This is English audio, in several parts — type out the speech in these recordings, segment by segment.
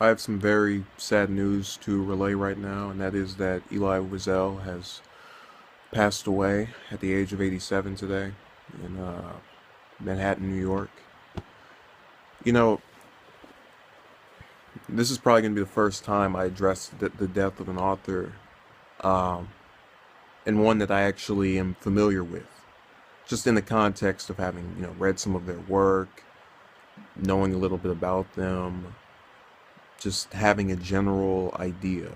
I have some very sad news to relay right now, and that is that Eli Wiesel has passed away at the age of 87 today in Manhattan, New York. You know, this is probably going to be the first time I address the death of an author, um, and one that I actually am familiar with, just in the context of having, read some of their work, knowing a little bit about them, just having a general idea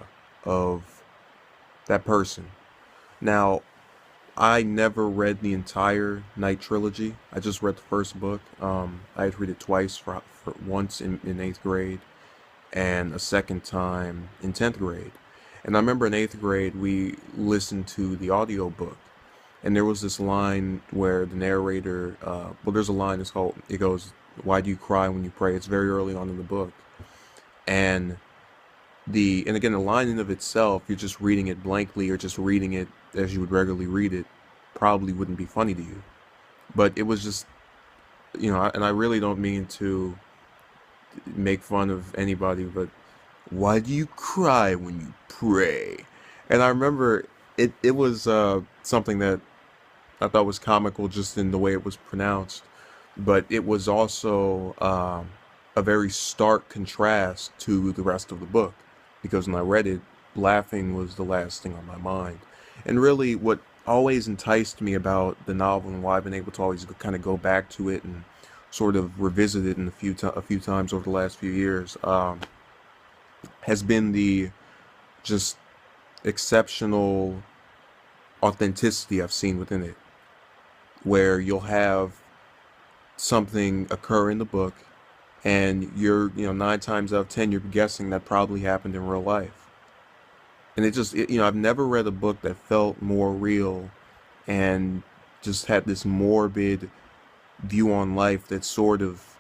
of that person. Now, I never read the entire Night trilogy. I just read the first book. I had to read it twice, for once in eighth grade and a second time in 10th grade. And I remember in eighth grade, we listened to the audiobook. And there was this line where the narrator, there's a line, it goes, "Why do you cry when you pray?" It's very early on in the book. And and again, the line in of itself, you're just reading it blankly or just reading it as you would regularly read it, probably wouldn't be funny to you. But it was just, and I really don't mean to make fun of anybody, but why do you cry when you pray? And I remember it was something that I thought was comical just in the way it was pronounced, but it was also a very stark contrast to the rest of the book, because when I read it, laughing was the last thing on my mind. And really, what always enticed me about the novel and why I've been able to always kind of go back to it and sort of revisit it in a few times over the last few years, has been the just exceptional authenticity I've seen within it, where you'll have something occur in the book and you're, nine times out of ten, you're guessing that probably happened in real life. And I've never read a book that felt more real and just had this morbid view on life that sort of,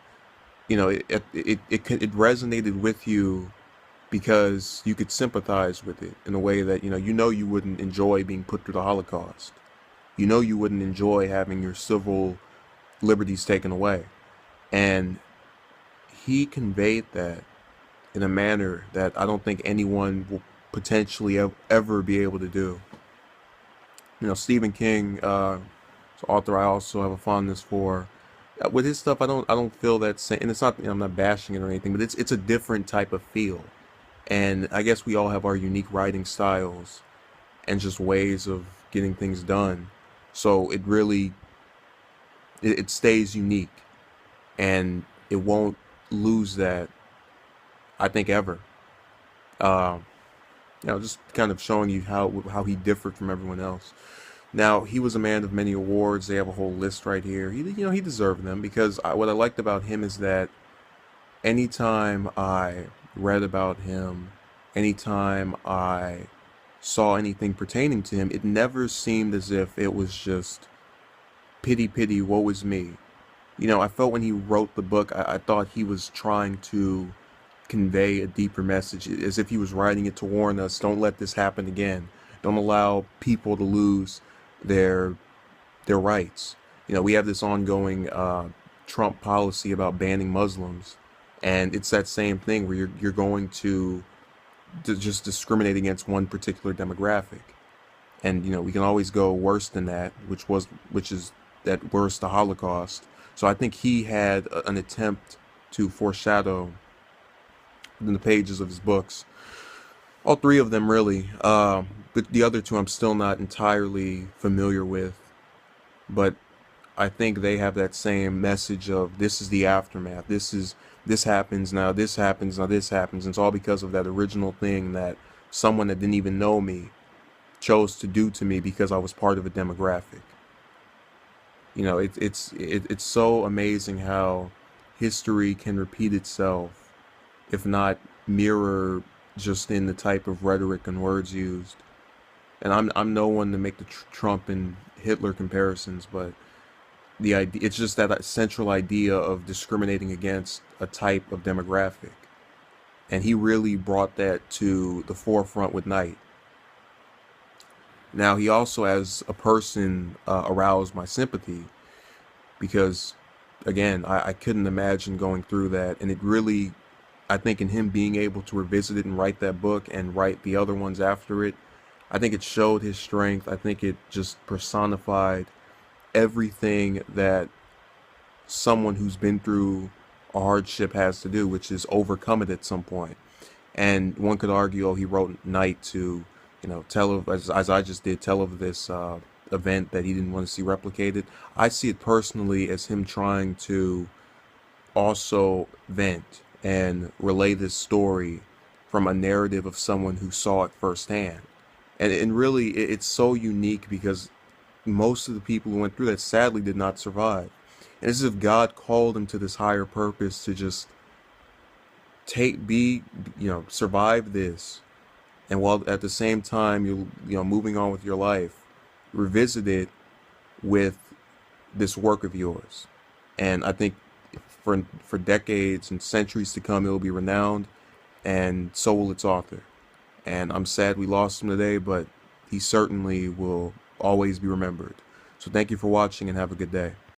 it resonated with you because you could sympathize with it in a way that, you wouldn't enjoy being put through the Holocaust. You wouldn't enjoy having your civil liberties taken away. And he conveyed that in a manner that I don't think anyone will potentially ever be able to do. Stephen King, author I also have a fondness for. With his stuff, I don't feel that same, and it's not, I'm not bashing it or anything, but it's a different type of feel. And I guess we all have our unique writing styles and just ways of getting things done. So it really it stays unique, and it won't lose that, I think, ever. Um, just kind of showing you how he differed from everyone else. Now, he was a man of many awards. They have a whole list right here. He deserved them because what I liked about him is that anytime I read about him, anytime I saw anything pertaining to him, it never seemed as if it was just pity, pity, woe is me. I felt when he wrote the book, I thought he was trying to convey a deeper message, as if he was writing it to warn us, don't let this happen again. Don't allow people to lose their their rights. We have this ongoing Trump policy about banning Muslims, and it's that same thing where you're going to just discriminate against one particular demographic. And we can always go worse than that, which is that worse, the Holocaust. So I think he had an attempt to foreshadow in the pages of his books, all three of them really. But the other two I'm still not entirely familiar with. But I think they have that same message of this is the aftermath. This happens now. This happens now. This happens. And it's all because of that original thing that someone that didn't even know me chose to do to me because I was part of a demographic. It's so amazing how history can repeat itself, if not mirror, just in the type of rhetoric and words used. And I'm no one to make the Trump and Hitler comparisons, but the idea, it's just that central idea of discriminating against a type of demographic, and he really brought that to the forefront with Night. Now, he also, as a person, aroused my sympathy because, again, I couldn't imagine going through that, and it really I think in him being able to revisit it and write that book and write the other ones after it, I think it showed his strength. I think it just personified everything that someone who's been through a hardship has to do, which is overcome it at some point. And one could argue, oh, he wrote Night to, tell of, as I just did, tell of this event that he didn't want to see replicated. I see it personally as him trying to also vent and relay this story from a narrative of someone who saw it firsthand. And really, it's so unique because most of the people who went through that sadly did not survive. And it's as if God called him to this higher purpose to just survive this. And while at the same time you're moving on with your life, revisit it with this work of yours. And I think for decades and centuries to come, it will be renowned, and so will its author. And I'm sad we lost him today, but he certainly will always be remembered. So thank you for watching and have a good day.